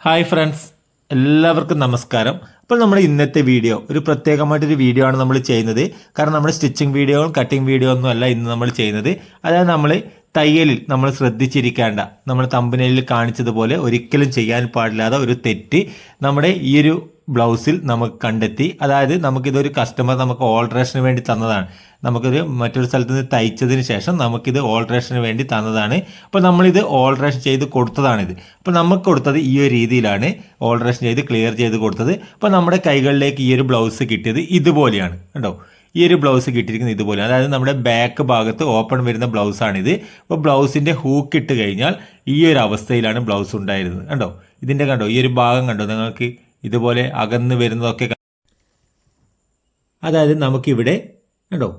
Hi friends, എല്ലാവർക്കും നമസ്കാരം. അപ്പോൾ നമ്മുടെ ഇന്നത്തെ വീഡിയോ ഒരു പ്രത്യേകമായിട്ടൊരു വീഡിയോ ആണ് നമ്മൾ ചെയ്യുന്നത്. കാരണം നമ്മുടെ സ്റ്റിച്ചിങ് വീഡിയോയും കട്ടിങ് വീഡിയോ ഒന്നും അല്ല ഇന്ന് നമ്മൾ ചെയ്യുന്നത്. അതായത് നമ്മൾ തയ്യലിൽ നമ്മൾ ശ്രദ്ധിച്ചിരിക്കേണ്ട, നമ്മൾ തമ്പനയിലിൽ കാണിച്ചതുപോലെ ഒരിക്കലും ചെയ്യാൻ പാടില്ലാത്ത ഒരു തെറ്റ് നമ്മുടെ ഈ ഒരു ബ്ലൗസിൽ നമുക്ക് കണ്ടെത്തി. അതായത് നമുക്കിതൊരു കസ്റ്റമർ നമുക്ക് ഓൾട്രേഷന് വേണ്ടി തന്നതാണ്. നമുക്കിത് മറ്റൊരു സ്ഥലത്ത് നിന്ന് തയ്ച്ചതിന് ശേഷം നമുക്കിത് ഓൾട്രേഷന് വേണ്ടി തന്നതാണ്. അപ്പോൾ നമ്മളിത് ഓൾട്രേഷൻ ചെയ്ത് കൊടുത്തതാണിത്. അപ്പോൾ നമുക്ക് കൊടുത്തത് ഈ ഒരു രീതിയിലാണ് ഓൾട്രേഷൻ ചെയ്ത് ക്ലിയർ ചെയ്ത് കൊടുത്തത്. അപ്പോൾ നമ്മുടെ കൈകളിലേക്ക് ഈ ഒരു ബ്ലൗസ് കിട്ടിയത് ഇതുപോലെയാണ് കേട്ടോ. ഈ ഒരു ബ്ലൗസ് കിട്ടിയിരിക്കുന്നത് ഇതുപോലെ, അതായത് നമ്മുടെ ബാക്ക് ഭാഗത്ത് ഓപ്പൺ വരുന്ന ബ്ലൗസാണിത്. അപ്പോൾ ബ്ലൗസിൻ്റെ ഹൂക്ക് ഇട്ട് കഴിഞ്ഞാൽ ഈ ഒരു അവസ്ഥയിലാണ് ബ്ലൗസ് ഉണ്ടായിരുന്നത് കണ്ടോ. ഇതിൻ്റെ കണ്ടോ ഈ ഒരു ഭാഗം കണ്ടോ നിങ്ങൾക്ക് ഇതുപോലെ അകന്ന് വരുന്നതൊക്കെ, അതായത് നമുക്കിവിടെ കണ്ടോ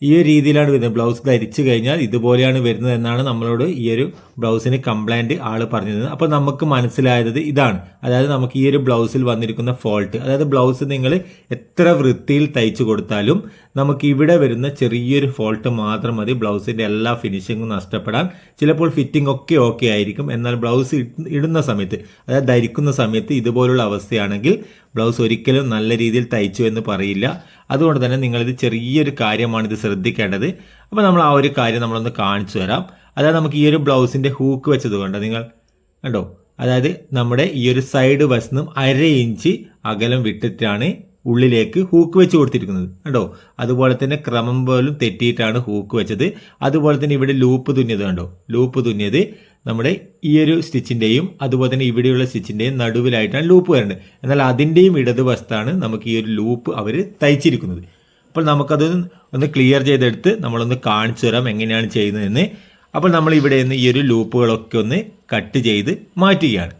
ഈ ഒരു രീതിയിലാണ് വരുന്നത്. ബ്ലൗസ് ധരിച്ചു കഴിഞ്ഞാൽ ഇതുപോലെയാണ് വരുന്നത് എന്നാണ് നമ്മളോട് ഈ ഒരു ബ്ലൗസിന് കംപ്ലൈൻറ്റ് ആൾ പറഞ്ഞിരുന്നത്. അപ്പോൾ നമുക്ക് മനസ്സിലായത് ഇതാണ്. അതായത് നമുക്ക് ഈ ഒരു ബ്ലൗസിൽ വന്നിരിക്കുന്ന ഫോൾട്ട്, അതായത് ബ്ലൗസ് നിങ്ങൾ എത്ര വൃത്തിയിൽ തയ്ച്ചു കൊടുത്താലും നമുക്ക് ഇവിടെ വരുന്ന ചെറിയൊരു ഫോൾട്ട് മാത്രം മതി ബ്ലൗസിൻ്റെ എല്ലാ ഫിനിഷിങ്ങും നഷ്ടപ്പെടാൻ. ചിലപ്പോൾ ഫിറ്റിംഗ് ഒക്കെ ഓക്കെ ആയിരിക്കും, എന്നാൽ ബ്ലൗസ് ഇടുന്ന സമയത്ത്, അതായത് ധരിക്കുന്ന സമയത്ത് ഇതുപോലുള്ള അവസ്ഥയാണെങ്കിൽ ബ്ലൗസ് ഒരിക്കലും നല്ല രീതിയിൽ തയ്ച്ചു എന്ന് പറയില്ല. അതുകൊണ്ട് തന്നെ നിങ്ങളിത് ചെറിയൊരു കാര്യമാണ് ഇത് ശ്രദ്ധിക്കേണ്ടത്. അപ്പോൾ നമ്മൾ ആ ഒരു കാര്യം നമ്മളൊന്ന് കാണിച്ചു തരാം. അതായത് നമുക്ക് ഈ ഒരു ബ്ലൗസിൻ്റെ ഹൂക്ക് വെച്ചത് കണ്ടോ നിങ്ങൾ കണ്ടോ. അതായത് നമ്മുടെ ഈ ഒരു സൈഡ് വശത്തുനിന്നും 1/2 ഇഞ്ച് അകലം വിട്ടിട്ടാണ് ഉള്ളിലേക്ക് ഹൂക്ക് വെച്ച് കൊടുത്തിരിക്കുന്നത് കണ്ടോ. അതുപോലെ തന്നെ ക്രമം പോലും തെറ്റിയിട്ടാണ് ഹൂക്ക് വെച്ചത്. അതുപോലെ തന്നെ ഇവിടെ ലൂപ്പ് തുന്നിയത് കണ്ടോ. ലൂപ്പ് തുന്നിയത് നമ്മുടെ ഈ ഒരു സ്റ്റിച്ചിൻ്റെയും അതുപോലെ തന്നെ ഇവിടെയുള്ള സ്റ്റിച്ചിൻ്റെയും നടുവിലായിട്ടാണ് ലൂപ്പ് വരുന്നത്. എന്നാൽ അതിൻ്റെയും ഇടതുവശത്താണ് നമുക്ക് ഈ ഒരു ലൂപ്പ് അവർ തയ്ച്ചിരിക്കുന്നത്. അപ്പോൾ നമുക്കത് ഒന്ന് ക്ലിയർ ചെയ്തെടുത്ത് നമ്മളൊന്ന് കാണിച്ചു തരാം എങ്ങനെയാണ് ചെയ്യുന്നതെന്ന്. അപ്പോൾ നമ്മൾ ഇവിടെ നിന്ന് ഈ ഒരു ലൂപ്പുകളൊക്കെ ഒന്ന് കട്ട് ചെയ്ത് മാറ്റുകയാണ്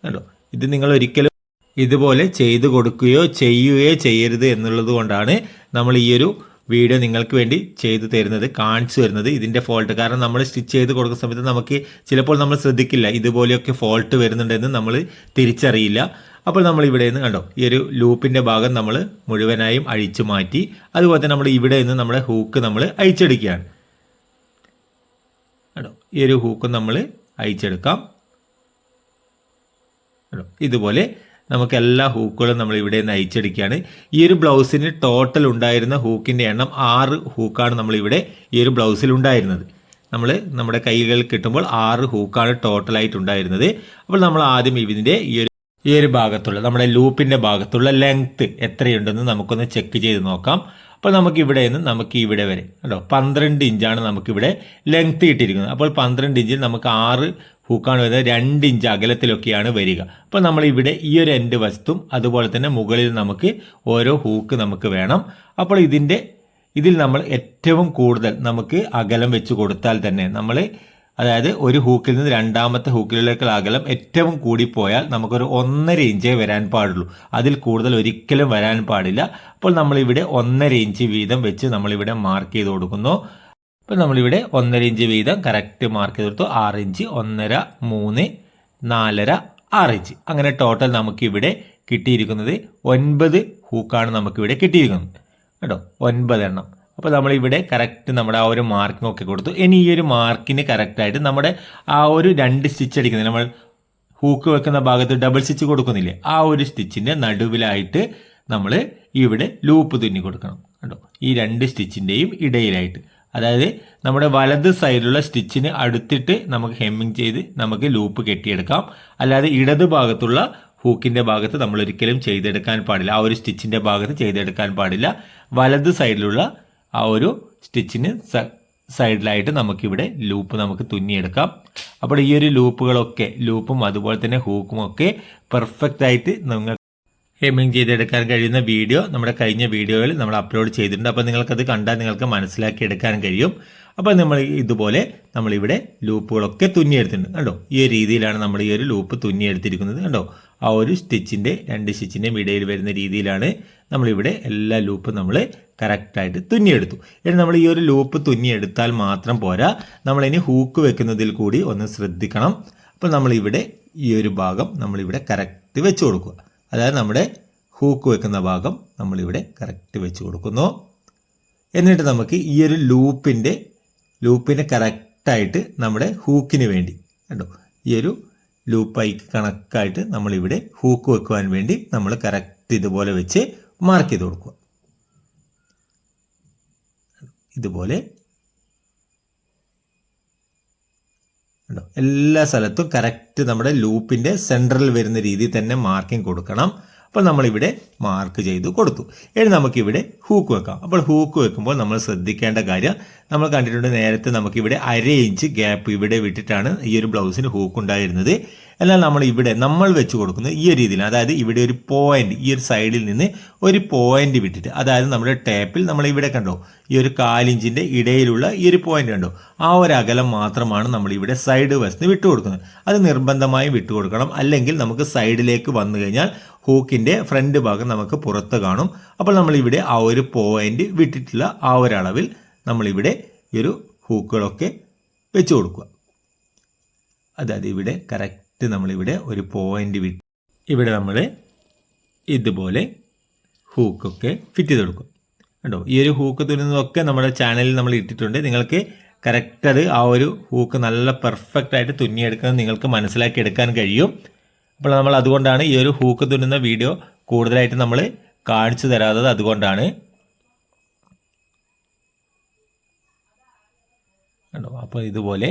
കണ്ടോ. ഇത് നിങ്ങൾ ഒരിക്കലും ഇതുപോലെ ചെയ്തു കൊടുക്കുകയോ ചെയ്യുകയോ ചെയ്യരുത് എന്നുള്ളത് കൊണ്ടാണ് നമ്മൾ ഈ ഒരു വീഡിയോ നിങ്ങൾക്ക് വേണ്ടി ചെയ്തു തരുന്നത്, കാണിച്ചു തരുന്നത് ഇതിൻ്റെ ഫോൾട്ട്. കാരണം നമ്മൾ സ്റ്റിച്ച് ചെയ്ത് കൊടുക്കുന്ന സമയത്ത് നമുക്ക് ചിലപ്പോൾ നമ്മൾ ശ്രദ്ധിക്കില്ല, ഇതുപോലെയൊക്കെ ഫോൾട്ട് വരുന്നുണ്ടെന്ന് നമ്മൾ തിരിച്ചറിയില്ല. അപ്പോൾ നമ്മൾ ഇവിടെ നിന്ന് കണ്ടോ ഈ ഒരു ലൂപ്പിൻ്റെ ഭാഗം നമ്മൾ മുഴുവനായും അഴിച്ചു മാറ്റി. അതുപോലെ തന്നെ നമ്മൾ ഇവിടെ നിന്ന് നമ്മുടെ ഹൂക്ക് നമ്മൾ അഴിച്ചെടുക്കുകയാണ് കണ്ടോ. ഈ ഒരു ഹൂക്ക് നമ്മൾ അഴിച്ചെടുക്കാം കണ്ടോ. ഇതുപോലെ നമുക്ക് എല്ലാ ഹൂക്കുകളും നമ്മൾ ഇവിടെ നിന്ന് അയച്ചെടുക്കുകയാണ്. ഈ ഒരു ബ്ലൗസിന് ടോട്ടൽ ഉണ്ടായിരുന്ന ഹൂക്കിൻ്റെ എണ്ണം 6 ഹൂക്കാണ് നമ്മളിവിടെ ഈ ഒരു ബ്ലൗസിൽ ഉണ്ടായിരുന്നത്. നമ്മുടെ കൈകൾ കിട്ടുമ്പോൾ 6 ഹൂക്കാണ് ടോട്ടലായിട്ട് ഉണ്ടായിരുന്നത്. അപ്പോൾ നമ്മൾ ആദ്യം ഇതിൻ്റെ ഈ ഒരു ഭാഗത്തുള്ള നമ്മുടെ ലൂപ്പിൻ്റെ ഭാഗത്തുള്ള ലെങ്ത്ത് എത്രയുണ്ടെന്ന് നമുക്കൊന്ന് ചെക്ക് ചെയ്ത് നോക്കാം. അപ്പോൾ നമുക്ക് ഇവിടെ നിന്ന് നമുക്ക് ഇവിടെ വരെ കേട്ടോ 12 ഇഞ്ചാണ് നമുക്കിവിടെ ലെങ്ത്ത് കിട്ടിയിരിക്കുന്നത്. അപ്പോൾ 12 ഇഞ്ചിൽ നമുക്ക് 6 ഹൂക്കാണ് വരുന്നത്. 2 ഇഞ്ച് അകലത്തിലൊക്കെയാണ് വരിക. അപ്പോൾ നമ്മളിവിടെ ഈ ഒരു എൻഡ് വശത്തും അതുപോലെ തന്നെ മുകളിൽ നമുക്ക് ഓരോ ഹൂക്ക് നമുക്ക് വേണം. അപ്പോൾ ഇതിൽ നമ്മൾ ഏറ്റവും കൂടുതൽ നമുക്ക് അകലം വെച്ച് കൊടുത്താൽ തന്നെ നമ്മൾ, അതായത് ഒരു ഹൂക്കിൽ നിന്ന് രണ്ടാമത്തെ ഹൂക്കിലേക്കുള്ള അകലം ഏറ്റവും കൂടിപ്പോയാൽ നമുക്കൊരു 1.5 ഇഞ്ചേ വരാൻ പാടുള്ളൂ. അതിൽ കൂടുതൽ ഒരിക്കലും വരാൻ പാടില്ല. അപ്പോൾ നമ്മളിവിടെ 1.5 ഇഞ്ച് വീതം വെച്ച് നമ്മളിവിടെ മാർക്ക് ചെയ്ത് കൊടുക്കുന്നു. അപ്പോൾ നമ്മളിവിടെ 1.5 ഇഞ്ച് വീതം കറക്റ്റ് മാർക്ക് ചെയ്ത് കൊടുത്തു. 6 ഇഞ്ച്, 1.5, 3, 4.5, 6 ഇഞ്ച്. അങ്ങനെ ടോട്ടൽ നമുക്കിവിടെ കിട്ടിയിരിക്കുന്നത് 9 ഹൂക്കാണ് നമുക്കിവിടെ കിട്ടിയിരിക്കുന്നത് കേട്ടോ, 9 എണ്ണം. അപ്പോൾ നമ്മളിവിടെ കറക്റ്റ് നമ്മുടെ ആ ഒരു മാർക്കിംഗ് ഒക്കെ കൊടുത്തു. ഇനി ഈ ഒരു മാർക്കിന് കറക്റ്റായിട്ട് നമ്മുടെ ആ ഒരു 2 സ്റ്റിച്ച് അടിക്കുന്നത്, നമ്മൾ ഹൂക്ക് വെക്കുന്ന ഭാഗത്ത് ഡബിൾ സ്റ്റിച്ച് കൊടുക്കുന്നില്ലേ, ആ ഒരു സ്റ്റിച്ചിൻ്റെ നടുവിലായിട്ട് നമ്മൾ ഇവിടെ ലൂപ്പ് തുന്നി കൊടുക്കണം കേട്ടോ. ഈ 2 സ്റ്റിച്ചിൻ്റെയും ഇടയിലായിട്ട്, അതായത് നമ്മുടെ വലത് സൈഡിലുള്ള സ്റ്റിച്ചിന് അടുത്തിട്ട് നമുക്ക് ഹെമ്മിങ് ചെയ്ത് നമുക്ക് ലൂപ്പ് കെട്ടിയെടുക്കാം. അല്ലാതെ ഇടത് ഭാഗത്തുള്ള ഹൂക്കിൻ്റെ ഭാഗത്ത് നമ്മൾ ഒരിക്കലും ചെയ്തെടുക്കാൻ പാടില്ല. ആ ഒരു സ്റ്റിച്ചിൻ്റെ ഭാഗത്ത് ചെയ്തെടുക്കാൻ പാടില്ല. വലത് സൈഡിലുള്ള ആ ഒരു സ്റ്റിച്ചിന് സൈഡിലായിട്ട് നമുക്കിവിടെ ലൂപ്പ് നമുക്ക് തുന്നിയെടുക്കാം. അപ്പോൾ ഈ ഒരു ലൂപ്പും അതുപോലെ തന്നെ ഹൂക്കും ഒക്കെ പെർഫെക്റ്റ് ആയിട്ട് നിങ്ങൾ ഹെമ്മിങ് ചെയ്തെടുക്കാൻ കഴിയുന്ന വീഡിയോ നമ്മുടെ കഴിഞ്ഞ വീഡിയോയിൽ നമ്മൾ അപ്ലോഡ് ചെയ്തിട്ടുണ്ട്. അപ്പോൾ നിങ്ങൾക്കത് കണ്ടാൽ നിങ്ങൾക്ക് മനസ്സിലാക്കി എടുക്കാൻ കഴിയും. അപ്പോൾ ഇതുപോലെ നമ്മളിവിടെ ലൂപ്പുകളൊക്കെ തുന്നിയെടുത്തിട്ടുണ്ട് കണ്ടോ. ഈ ഒരു രീതിയിലാണ് നമ്മൾ ഈ ഒരു ലൂപ്പ് തുന്നിയെടുത്തിരിക്കുന്നത് കണ്ടോ. ആ ഒരു 2 സ്റ്റിച്ചിൻ്റെയും ഇടയിൽ വരുന്ന രീതിയിലാണ് നമ്മളിവിടെ എല്ലാ ലൂപ്പും നമ്മൾ കറക്റ്റായിട്ട് തുന്നിയെടുത്തു. ഇനി നമ്മൾ ഈ ഒരു ലൂപ്പ് തുന്നിയെടുത്താൽ മാത്രം പോരാ, നമ്മളിനി ഹൂക്ക് വെക്കുന്നതിൽ കൂടി ഒന്ന് ശ്രദ്ധിക്കണം. അപ്പോൾ നമ്മളിവിടെ ഈ ഒരു ഭാഗം നമ്മളിവിടെ കറക്റ്റ് വെച്ച് കൊടുക്കുക. അതായത് നമ്മുടെ ഹൂക്ക് വെക്കുന്ന ഭാഗം നമ്മളിവിടെ കറക്റ്റ് വെച്ച് കൊടുക്കുന്നു. എന്നിട്ട് നമുക്ക് ഈ ഒരു ലൂപ്പിനെ കറക്റ്റായിട്ട് നമ്മുടെ ഹൂക്കിന് വേണ്ടി കണ്ടോ ഈ ഒരു ലൂപ്പായി കണക്കായിട്ട് നമ്മളിവിടെ ഹൂക്ക് വെക്കുവാൻ വേണ്ടി നമ്മൾ കറക്റ്റ് ഇതുപോലെ വെച്ച് മാർക്ക് ചെയ്ത് കൊടുക്കുക. ഇതുപോലെ എല്ലാ സ്ഥലത്തും കറക്റ്റ് നമ്മുടെ ലൂപ്പിൻ്റെ സെൻറ്ററിൽ വരുന്ന രീതിയിൽ തന്നെ മാർക്കിംഗ് കൊടുക്കണം. അപ്പോൾ നമ്മളിവിടെ മാർക്ക് ചെയ്ത് കൊടുത്തു. ഇനി നമുക്കിവിടെ ഹൂക്ക് വെക്കാം. അപ്പോൾ ഹൂക്ക് വെക്കുമ്പോൾ നമ്മൾ ശ്രദ്ധിക്കേണ്ട കാര്യം, നമ്മൾ കണ്ടിട്ടുണ്ട് നേരത്തെ നമുക്കിവിടെ 1/2 ഇഞ്ച് ഗ്യാപ്പ് ഇവിടെ വിട്ടിട്ടാണ് ഈ ഒരു ബ്ലൗസിന് ഹൂക്ക് ഉണ്ടായിരുന്നത്. എന്നാൽ നമ്മൾ വെച്ച് കൊടുക്കുന്നത് ഈ ഒരു രീതിയിൽ, അതായത് ഇവിടെ ഒരു പോയിന്റ്, ഈ ഒരു സൈഡിൽ നിന്ന് ഒരു പോയിന്റ് വിട്ടിട്ട്, അതായത് നമ്മുടെ ടേപ്പിൽ നമ്മൾ ഇവിടെ കണ്ടോ ഈ ഒരു 1/4 ഇഞ്ചിൻ്റെ ഇടയിലുള്ള ഈ ഒരു പോയിന്റ് കണ്ടോ, ആ ഒരു അകലം മാത്രമാണ് നമ്മളിവിടെ സൈഡ് വശത്ത് വിട്ടുകൊടുക്കുന്നത്. അത് നിർബന്ധമായും വിട്ടുകൊടുക്കണം, അല്ലെങ്കിൽ നമുക്ക് സൈഡിലേക്ക് വന്നു കഴിഞ്ഞാൽ ഹൂക്കിൻ്റെ ഫ്രണ്ട് ഭാഗം നമുക്ക് പുറത്ത് കാണും. അപ്പോൾ നമ്മളിവിടെ ആ ഒരു പോയിന്റ് വിട്ടിട്ടുള്ള ആ ഒരളവിൽ നമ്മളിവിടെ ഈ ഒരു ഹൂക്കുകളൊക്കെ വെച്ച് കൊടുക്കുക. അതായത് ഇവിടെ കറക്റ്റ് നമ്മളിവിടെ ഒരു പോയിന്റ് വിട്ട് ഇവിടെ നമ്മൾ ഇതുപോലെ ഹൂക്കൊക്കെ ഫിറ്റ് ചെയ്ത് കൊടുക്കും. കണ്ടോ, ഈ ഒരു ഹൂക്ക് തുന്നുന്നതൊക്കെ നമ്മുടെ ചാനലിൽ നമ്മൾ ഇട്ടിട്ടുണ്ട്. നിങ്ങൾക്ക് കറക്റ്റ് അത് ആ ഒരു ഹൂക്ക് നല്ല പെർഫെക്റ്റ് ആയിട്ട് തുന്നിയെടുക്കുന്നത് നിങ്ങൾക്ക് മനസ്സിലാക്കി എടുക്കാൻ കഴിയും. അപ്പോൾ നമ്മൾ അതുകൊണ്ടാണ് ഈ ഒരു ഹൂക്ക് തുന്നുന്ന വീഡിയോ കൂടുതലായിട്ട് നമ്മൾ കാണിച്ചു തരാത്തത്. അതുകൊണ്ടാണ് കണ്ടോ. അപ്പോൾ ഇതുപോലെ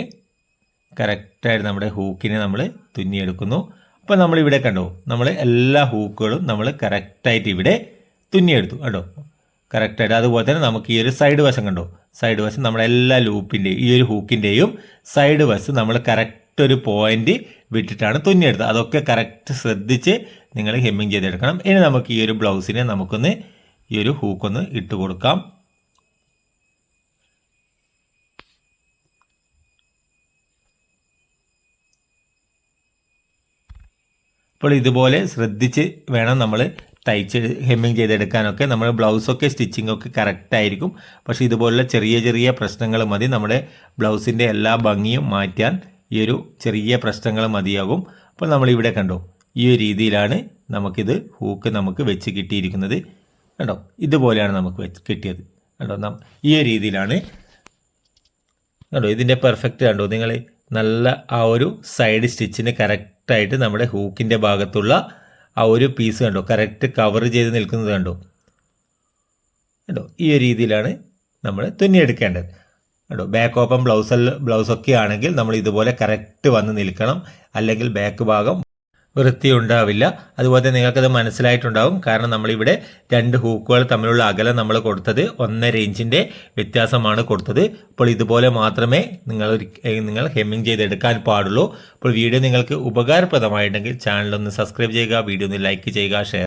കറക്റ്റായിട്ട് നമ്മുടെ ഹൂക്കിനെ നമ്മൾ തുന്നിയെടുക്കുന്നു. അപ്പോൾ നമ്മളിവിടെ കണ്ടോ, നമ്മൾ എല്ലാ ഹൂക്കുകളും നമ്മൾ കറക്റ്റായിട്ട് ഇവിടെ തുന്നിയെടുത്തു കണ്ടോ, കറക്റ്റായിട്ട്. അതുപോലെ തന്നെ നമുക്ക് ഈ ഒരു സൈഡ് വശം കണ്ടോ, സൈഡ് വശം നമ്മളെല്ലാ ലൂപ്പിൻ്റെയും ഈ ഒരു ഹൂക്കിൻ്റെയും സൈഡ് വശം നമ്മൾ കറക്റ്റ് ഒരു പോയിന്റ് വിട്ടിട്ടാണ് തുന്നിയെടുത്തത്. അതൊക്കെ കറക്റ്റ് ശ്രദ്ധിച്ച് നിങ്ങൾ ഹെമ്മിങ് ചെയ്തെടുക്കണം. ഇനി നമുക്ക് ഈ ഒരു ബ്ലൗസിനെ നമുക്കൊന്ന് ഈ ഒരു ഹൂക്കൊന്ന് ഇട്ട് കൊടുക്കാം. അപ്പോൾ ഇതുപോലെ ശ്രദ്ധിച്ച് വേണം നമ്മൾ തയ്ച്ച് ഹെമ്മിങ് ചെയ്തെടുക്കാനൊക്കെ. നമ്മുടെ ബ്ലൗസൊക്കെ സ്റ്റിച്ചിങ്ങൊക്കെ കറക്റ്റായിരിക്കും. പക്ഷേ ഇതുപോലുള്ള ചെറിയ ചെറിയ പ്രശ്നങ്ങൾ മതി നമ്മുടെ ബ്ലൗസിൻ്റെ എല്ലാ ഭംഗിയും മാറ്റാൻ. ഈ ഒരു ചെറിയ പ്രശ്നങ്ങൾ മതിയാകും. അപ്പോൾ നമ്മളിവിടെ കണ്ടോ, ഈ ഒരു രീതിയിലാണ് നമുക്കിത് ഹൂക്ക് നമുക്ക് വെച്ച് കിട്ടിയിരിക്കുന്നത് കണ്ടോ. ഇതുപോലെയാണ് നമുക്ക് വെച്ച് കിട്ടിയത് കണ്ടോ. ഈ ഒരു രീതിയിലാണ് കണ്ടോ. ഇതിൻ്റെ പെർഫെക്റ്റ് കണ്ടോ നിങ്ങൾ, നല്ല ആ ഒരു സൈഡ് സ്റ്റിച്ചിന് കറക്റ്റായിട്ട് നമ്മുടെ ഹൂക്കിൻ്റെ ഭാഗത്തുള്ള ആ ഒരു പീസ് കണ്ടോ കറക്റ്റ് കവർ ചെയ്ത് നിൽക്കുന്നത് കണ്ടോ. ഈ ഒരു രീതിയിലാണ് നമ്മൾ തുന്നിയെടുക്കേണ്ടത് കേട്ടോ. ബാക്ക് ഓപ്പൺ ബ്ലൗസൊക്കെ ആണെങ്കിൽ നമ്മൾ ഇതുപോലെ കറക്റ്റ് വന്ന് നിൽക്കണം, അല്ലെങ്കിൽ ബാക്ക് ഭാഗം വൃത്തി ഉണ്ടാവില്ല. അതുപോലെ നിങ്ങൾക്കത് മനസ്സിലായിട്ടുണ്ടാവും, കാരണം നമ്മളിവിടെ 2 ഹൂക്കുകൾ തമ്മിലുള്ള അകലം നമ്മൾ കൊടുത്തത് 1.5 ഇഞ്ചിൻ്റെ വ്യത്യാസമാണ് കൊടുത്തത്. അപ്പോൾ ഇതുപോലെ മാത്രമേ നിങ്ങൾ ഹെമ്മിങ് ചെയ്തെടുക്കാൻ പാടുള്ളൂ. അപ്പോൾ വീഡിയോ നിങ്ങൾക്ക് ഉപകാരപ്രദമായിട്ടുണ്ടെങ്കിൽ ചാനലൊന്ന് സബ്സ്ക്രൈബ് ചെയ്യുക, വീഡിയോ ഒന്ന് ലൈക്ക് ചെയ്യുക, ഷെയർ